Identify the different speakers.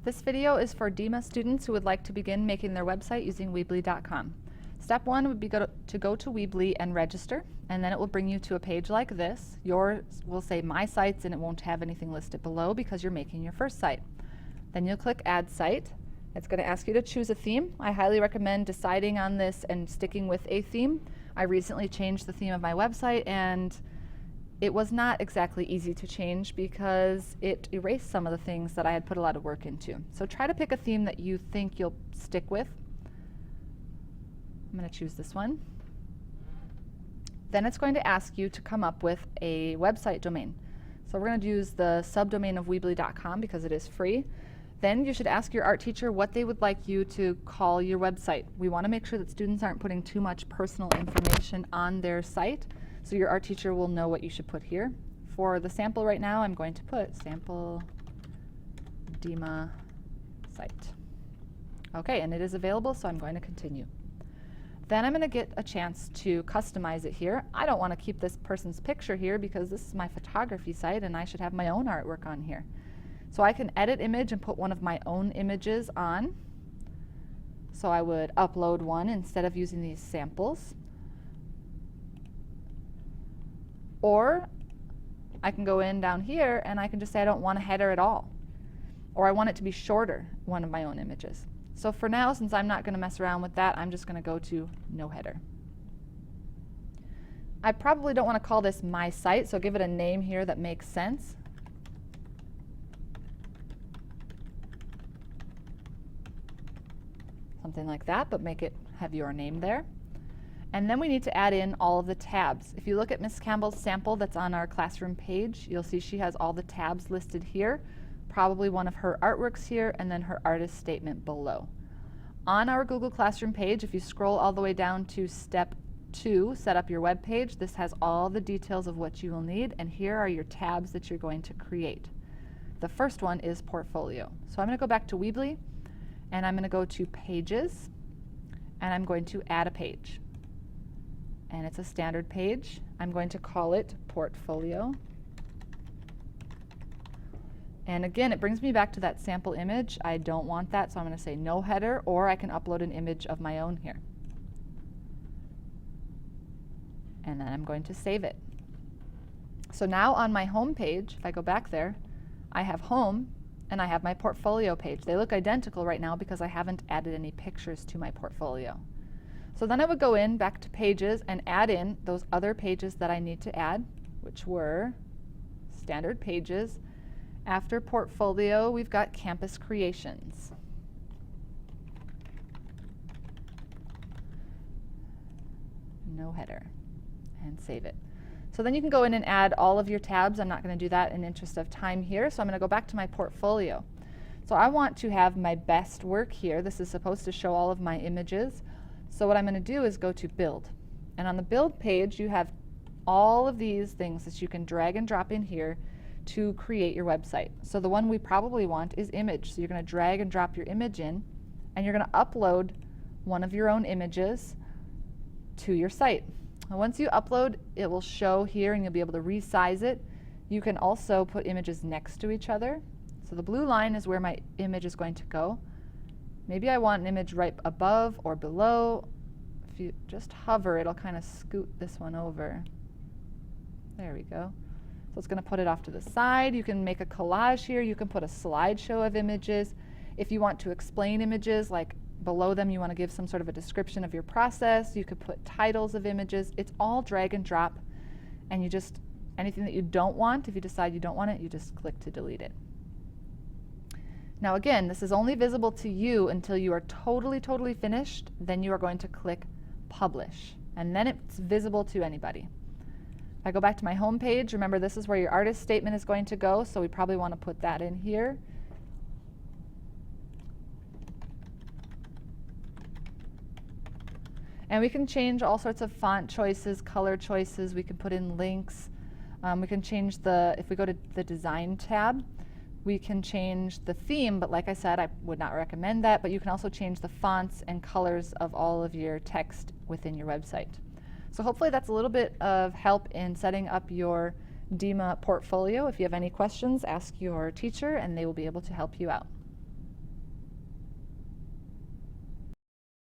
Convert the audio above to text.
Speaker 1: This video is for DEMA students who would like to begin making their website using Weebly.com. Step 1 would be to go to Weebly and register, and then it will bring you to a page like this. Yours will say My Sites and it won't have anything listed below because you're making your first site. Then you'll click Add Site. It's going to ask you to choose a theme. I highly recommend deciding on this and sticking with a theme. I recently changed the theme of my website and it was not exactly easy to change because it erased some of the things that I had put a lot of work into. So try to pick a theme that you think you'll stick with. I'm going to choose this one. Then it's going to ask you to come up with a website domain. So we're going to use the subdomain of Weebly.com because it is free. Then you should ask your art teacher what they would like you to call your website. We want to make sure that students aren't putting too much personal information on their site, so your art teacher will know what you should put here. For the sample right now, I'm going to put sample DEMA site. Okay, and it is available, so I'm going to continue. Then I'm going to get a chance to customize it here. I don't want to keep this person's picture here because this is my photography site and I should have my own artwork on here. So I can edit image and put one of my own images on. So I would upload one instead of using these samples. Or I can go in down here and I can just say I don't want a header at all. Or I want it to be shorter, one of my own images. So for now, since I'm not going to mess around with that, I'm just going to go to no header. I probably don't want to call this my site, so give it a name here that makes sense. Something like that, but make it have your name there. And then we need to add in all of the tabs. If you look at Ms. Campbell's sample that's on our classroom page, you'll see she has all the tabs listed here, probably one of her artworks here, and then her artist statement below. On our Google Classroom page, if you scroll all the way down to step 2, set up your web page, this has all the details of what you will need, and here are your tabs that you're going to create. The first one is portfolio. So I'm going to go back to Weebly, and I'm going to go to Pages, and I'm going to add a page. And it's a standard page. I'm going to call it Portfolio. And again, it brings me back to that sample image. I don't want that, so I'm going to say no header, or I can upload an image of my own here. And then I'm going to save it. So now on my home page, if I go back there, I have home and I have my portfolio page. They look identical right now because I haven't added any pictures to my portfolio. So then I would go in back to Pages and add in those other pages that I need to add, which were standard pages. After Portfolio, we've got Campus Creations. No header. And save it. So then you can go in and add all of your tabs. I'm not going to do that in interest of time here, so I'm going to go back to my portfolio. So I want to have my best work here. This is supposed to show all of my images. So what I'm going to do is go to Build. And on the Build page, you have all of these things that you can drag and drop in here to create your website. So the one we probably want is image. So you're going to drag and drop your image in, and you're going to upload one of your own images to your site. And once you upload, it will show here and you'll be able to resize it. You can also put images next to each other. So the blue line is where my image is going to go. Maybe I want an image right above or below. If you just hover, it'll kind of scoot this one over. There we go. So it's going to put it off to the side. You can make a collage here. You can put a slideshow of images. If you want to explain images, like below them you want to give some sort of a description of your process, you could put titles of images. It's all drag and drop, and you just, anything that you don't want, if you decide you don't want it, you just click to delete it. Now again, this is only visible to you until you are totally finished. Then you are going to click Publish, and then it's visible to anybody. If I go back to my home page, remember this is where your artist statement is going to go, so we probably want to put that in here. And we can change all sorts of font choices, color choices. We can put in links. We can change if we go to the Design tab, we can change the theme, but like I said, I would not recommend that, but you can also change the fonts and colors of all of your text within your website. So hopefully that's a little bit of help in setting up your DEMA portfolio. If you have any questions, ask your teacher and they will be able to help you out.